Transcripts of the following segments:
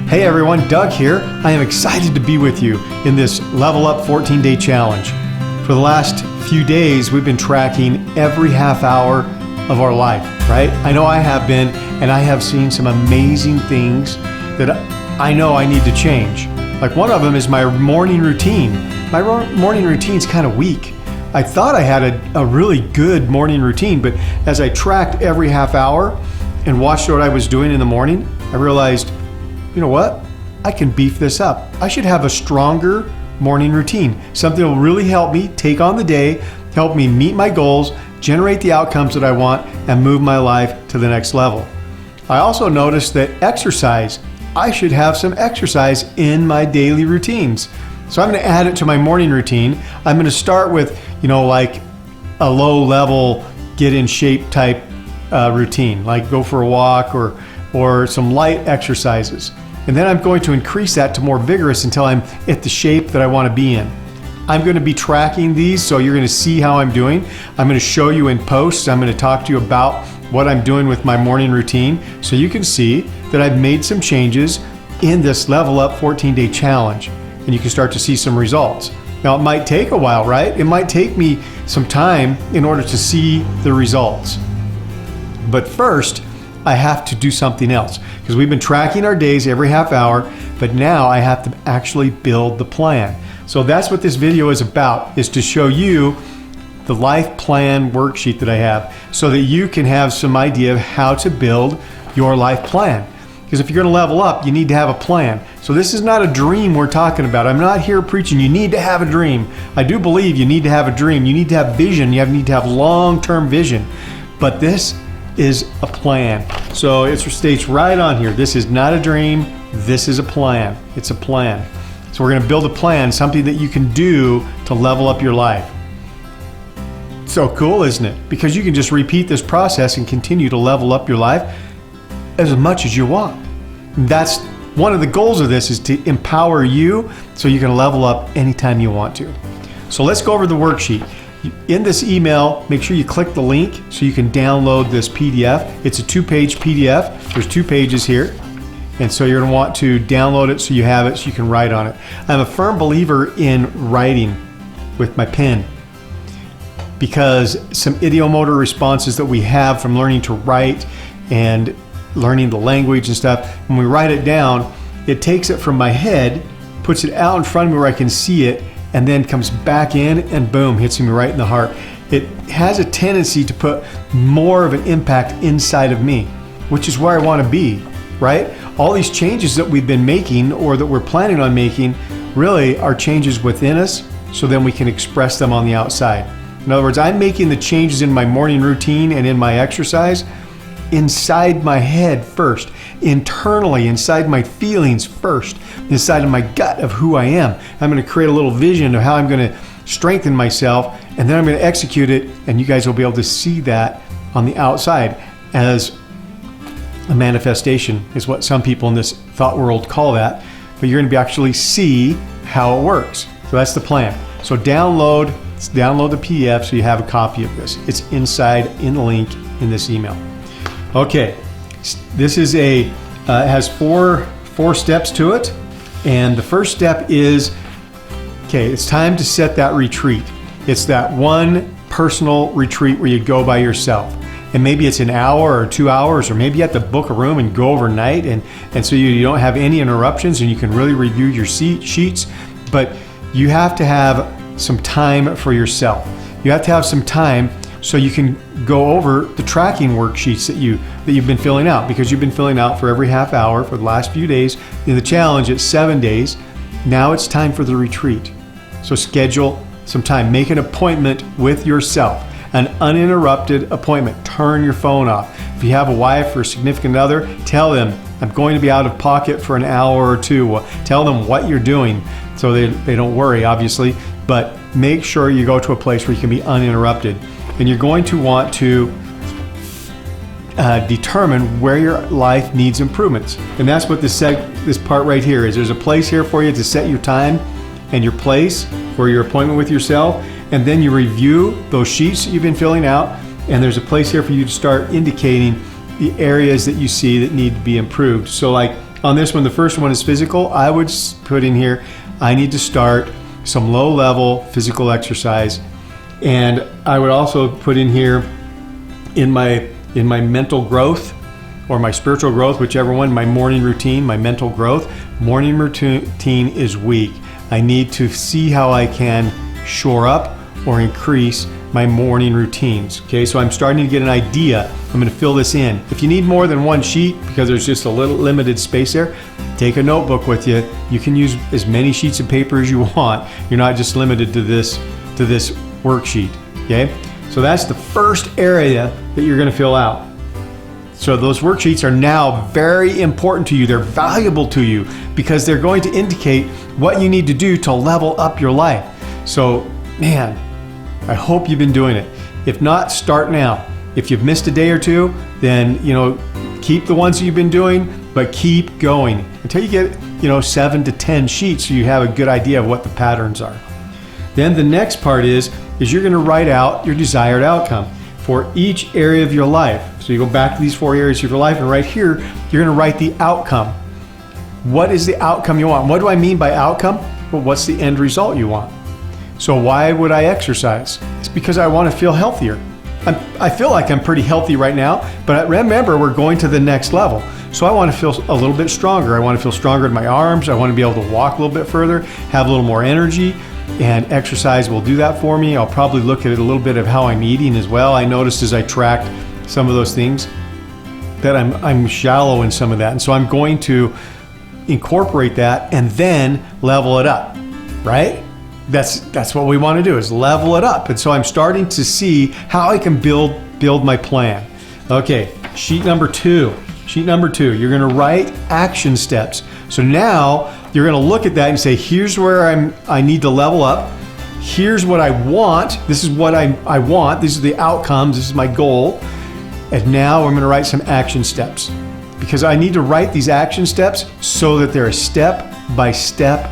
Hey everyone, Doug here. I am excited to be with you in this Level Up 14-day challenge. For the last few days, we've been tracking every half hour of our life, right? I know I have been, and I have seen some amazing things that I know I need to change. Like one of them is my morning routine. My morning routine's kind of weak. I thought I had a really good morning routine, but as I tracked every half hour and watched what I was doing in the morning, I realized, you know what? I can beef this up. I should have a stronger morning routine. Something that will really help me take on the day, help me meet my goals, generate the outcomes that I want, and move my life to the next level. I also noticed that exercise, I should have some exercise in my daily routines. So I'm going to add it to my morning routine. I'm going to start with, like a low level, get in shape type routine, like go for a walk or some light exercises. And then I'm going to increase that to more vigorous until I'm at the shape that I want to be in. I'm going to be tracking these, so you're going to see how I'm doing. I'm going to show you in posts. I'm going to talk to you about what I'm doing with my morning routine so you can see that I've made some changes in this Level Up 14-day challenge, and you can start to see some results. Now, it might take a while, right? It might take me some time in order to see the results. But first, I have to do something else, because we've been tracking our days every half hour, but now I have to actually build the plan. So that's what this video is about, is to show you the life plan worksheet that I have so that you can have some idea of how to build your life plan. Because if you're going to level up, you need to have a plan. So this is not a dream we're talking about. I'm not here preaching you need to have a dream. I do believe you need to have a dream. You need to have vision. You need to have long-term vision. But this is a plan. So it states right on here, this is not a dream, this is a plan. It's a plan. So we're going to build a plan, something that you can do to level up your life. So cool, isn't it? Because you can just repeat this process and continue to level up your life as much as you want. And that's one of the goals of this, is to empower you so you can level up anytime you want to. So let's go over the worksheet. In this email, make sure you click the link so you can download this PDF. It's a 2-page PDF. There's 2 pages here. And so you're going to want to download it so you have it, so you can write on it. I'm a firm believer in writing with my pen, because some ideomotor responses that we have from learning to write and learning the language and stuff, when we write it down, it takes it from my head, puts it out in front of me where I can see it, and then comes back in and boom, hits me right in the heart. It has a tendency to put more of an impact inside of me, which is where I want to be, right? All these changes that we've been making or that we're planning on making really are changes within us, so then we can express them on the outside. In other words, I'm making the changes in my morning routine and in my exercise inside my head first, internally, inside my feelings first, inside of my gut of who I am. I'm going to create a little vision of how I'm going to strengthen myself, and then I'm going to execute it, and you guys will be able to see that on the outside as a manifestation, is what some people in this thought world call that, but you're going to actually see how it works. So that's the plan. So download the PDF so you have a copy of this. It's inside in the link in this email. Okay, this is has four steps to it, and the first step is, okay, it's time to set that retreat. It's that one personal retreat where you go by yourself, and maybe it's an hour or 2 hours, or maybe you have to book a room and go overnight, and so you don't have any interruptions and you can really review your sheets, but you have to have some time for yourself. You have to have some time so you can go over the tracking worksheets that you've been filling out, because you've been filling out for every half hour for the last few days. In the challenge, it's 7 days. Now it's time for the retreat. So schedule some time. Make an appointment with yourself, an uninterrupted appointment. Turn your phone off. If you have a wife or a significant other, tell them, I'm going to be out of pocket for an hour or two. Tell them what you're doing so they don't worry, obviously, but make sure you go to a place where you can be uninterrupted. And you're going to want to determine where your life needs improvements. And that's what this part right here is. There's a place here for you to set your time and your place for your appointment with yourself. And then you review those sheets that you've been filling out. And there's a place here for you to start indicating the areas that you see that need to be improved. So like on this one, the first one is physical. I would put in here, I need to start some low level physical exercise. And I would also put in here in my mental growth or my spiritual growth, whichever one, my morning routine, my mental growth. Morning routine is weak. I need to see how I can shore up or increase my morning routines. Okay, so I'm starting to get an idea. I'm going to fill this in. If you need more than one sheet because there's just a little limited space there, take a notebook with you. You can use as many sheets of paper as you want. You're not just limited to this worksheet. Okay, so that's the first area that you're going to fill out. So those worksheets are now very important to you. They're valuable to you because they're going to indicate what you need to do to level up your life. So, man, I hope you've been doing it. If not, start now. If you've missed a day or two, then, keep the ones that you've been doing, but keep going until you get, 7 to 10 sheets so you have a good idea of what the patterns are. Then the next part is you're going to write out your desired outcome for each area of your life. So you go back to these 4 areas of your life, and right here, you're going to write the outcome. What is the outcome you want? What do I mean by outcome? Well, what's the end result you want? So why would I exercise? It's because I want to feel healthier. I feel like I'm pretty healthy right now, but remember, we're going to the next level. So I want to feel a little bit stronger. I want to feel stronger in my arms. I want to be able to walk a little bit further, have a little more energy, and exercise will do that for me. I'll probably look at a little bit of how I'm eating as well. I noticed as I tracked some of those things that I'm shallow in some of that. And so I'm going to incorporate that and then level it up, right? That's what we want to do, is level it up. And so I'm starting to see how I can build my plan. Okay, sheet number 2. Sheet number 2, you're going to write action steps. So now you're going to look at that and say, here's where I need to level up. Here's what I want. This is what I want. These are the outcomes. This is my goal. And now I'm going to write some action steps, because I need to write these action steps so that they're a step-by-step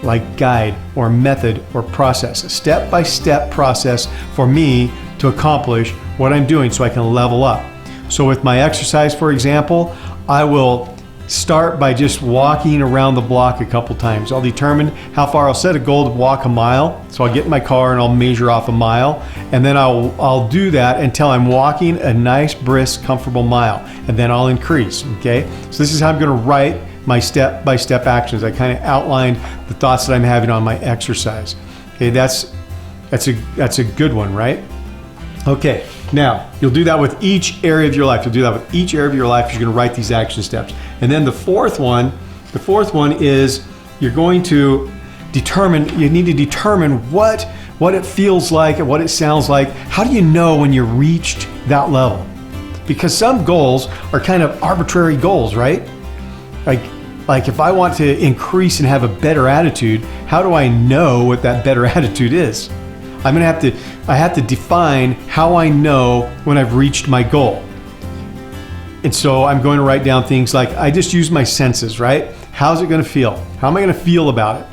like guide or method or process, a step-by-step process for me to accomplish what I'm doing so I can level up. So with my exercise, for example, I will start by just walking around the block a couple times. I'll determine how far. I'll set a goal to walk a mile. So I'll get in my car and I'll measure off a mile, and then I'll do that until I'm walking a nice, brisk, comfortable mile, and then I'll increase. Okay, so this is how I'm going to write my step-by-step actions. I kind of outlined the thoughts that I'm having on my exercise. Okay, that's a good one, right? Okay, now you'll do that with each area of your life. You'll do that with each area of your life. You're going to write these action steps. And then the fourth one is you're going to determine, you need to determine what it feels like and what it sounds like. How do you know when you reached that level? Because some goals are kind of arbitrary goals, right? Like if I want to increase and have a better attitude, how do I know what that better attitude is? I have to define how I know when I've reached my goal. And so I'm going to write down things like, I just use my senses, right? How's it going to feel? How am I going to feel about it?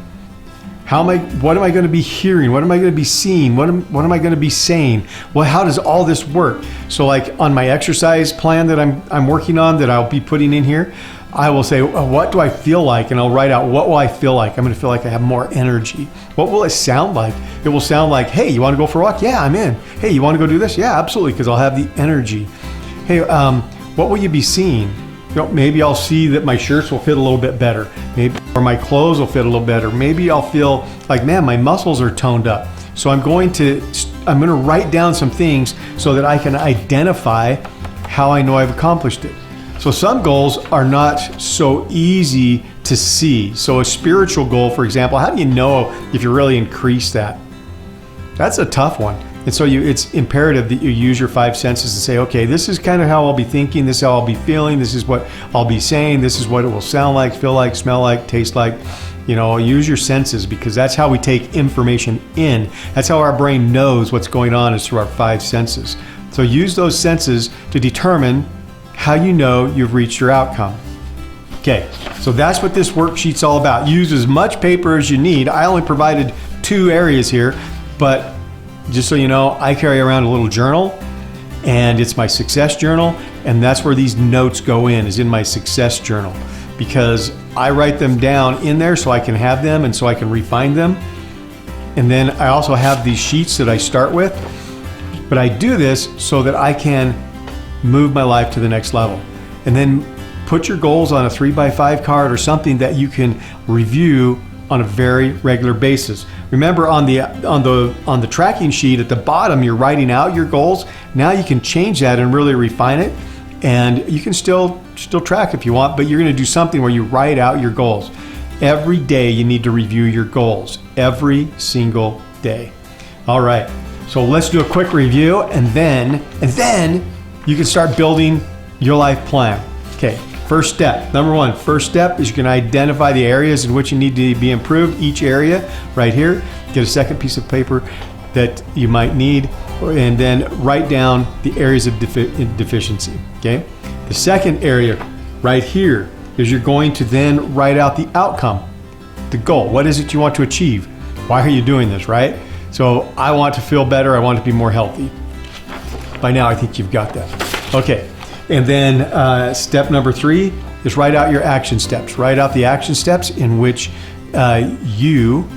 What am I going to be hearing? What am I going to be seeing? What am I going to be saying? Well, how does all this work? So like on my exercise plan that I'm working on, that I'll be putting in here, I will say, what do I feel like? And I'll write out, what will I feel like? I'm going to feel like I have more energy. What will it sound like? It will sound like, hey, you want to go for a walk? Yeah, I'm in. Hey, you want to go do this? Yeah, absolutely, because I'll have the energy. Hey, what will you be seeing? Maybe I'll see that my shirts will fit a little bit better. Maybe, or my clothes will fit a little better. Maybe I'll feel like, man, my muscles are toned up. So I'm going to write down some things so that I can identify how I know I've accomplished it. So some goals are not so easy to see. So a spiritual goal, for example, how do you know if you really increase that? That's a tough one. And so it's imperative that you use your 5 senses and say, okay, this is kind of how I'll be thinking, this is how I'll be feeling, this is what I'll be saying, this is what it will sound like, feel like, smell like, taste like. Use your senses, because that's how we take information in. That's how our brain knows what's going on, is through our 5 senses. So use those senses to determine how you know you've reached your outcome. Okay, so that's what this worksheet's all about. Use as much paper as you need. I only provided 2 areas here, but just so you know, I carry around a little journal, and it's my success journal, and that's where these notes go in, is in my success journal. because I write them down in there so I can have them and so I can refine them. And then I also have these sheets that I start with, but I do this so that I can move my life to the next level. And then put your goals on a 3x5 card or something that you can review on a very regular basis. Remember, on the tracking sheet at the bottom, you're writing out your goals. Now you can change that and really refine it, and you can still track if you want, but you're going to do something where you write out your goals. Every day you need to review your goals, every single day. All right, so let's do a quick review, and then you can start building your life plan. Okay, first step, number one, first step is you can identify the areas in which you need to be improved. Each area right here, get a second piece of paper that you might need, and then write down the areas of deficiency, okay? The second area right here is you're going to then write out the outcome, the goal. What is it you want to achieve? Why are you doing this, right? So I want to feel better, I want to be more healthy. By now I think you've got that. Okay, and then step number 3 is write out your action steps. Write out the action steps in which you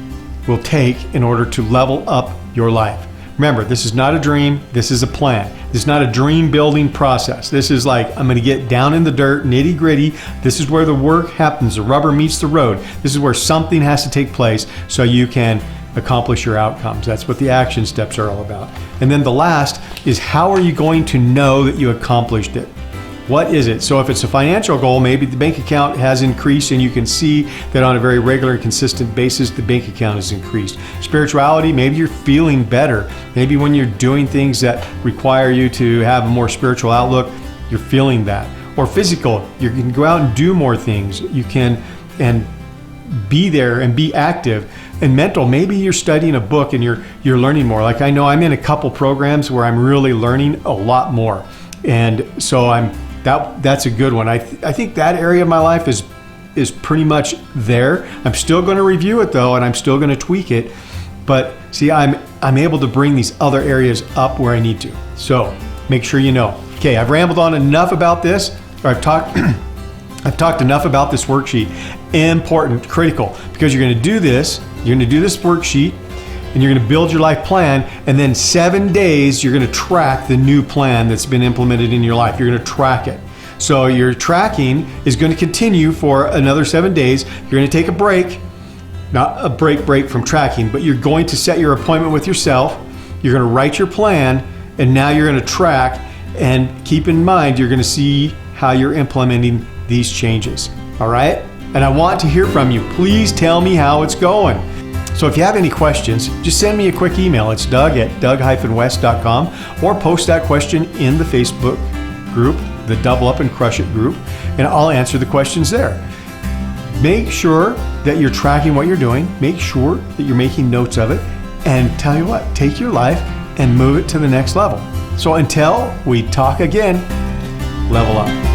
will take in order to level up your life. Remember, this is not a dream, this is a plan. This is not a dream building process. This is like, I'm gonna get down in the dirt, nitty gritty. This is where the work happens, the rubber meets the road. This is where something has to take place so you can accomplish your outcomes. That's what the action steps are all about. And then the last is, how are you going to know that you accomplished it? What is it? So if it's a financial goal, maybe the bank account has increased and you can see that on a very regular and consistent basis, the bank account has increased. Spirituality, maybe you're feeling better. Maybe when you're doing things that require you to have a more spiritual outlook, you're feeling that. Or physical, you can go out and do more things. You can and be there and be active. And mental, maybe you're studying a book and you're learning more. Like I know I'm in a couple programs where I'm really learning a lot more. And so that's a good one. I think that area of my life is pretty much there. I'm still going to review it though, and I'm still going to tweak it. But see, I'm able to bring these other areas up where I need to. So make sure you know. Okay, I've rambled on enough about this, or I've talked enough about this worksheet. Important, critical, because you're going to do this. You're going to do this worksheet, and you're going to build your life plan, and then 7 days you're going to track the new plan that's been implemented in your life. You're going to track it. So your tracking is going to continue for another 7 days. You're going to take a break, not a break from tracking, but you're going to set your appointment with yourself. You're going to write your plan, and now you're going to track, and keep in mind you're going to see how you're implementing these changes. All right? And I want to hear from you. Please tell me how it's going. So if you have any questions, just send me a quick email. It's doug@doug-west.com, or post that question in the Facebook group, the Double Up and Crush It group, and I'll answer the questions there. Make sure that you're tracking what you're doing. Make sure that you're making notes of it. And tell you what, take your life and move it to the next level. So until we talk again, level up.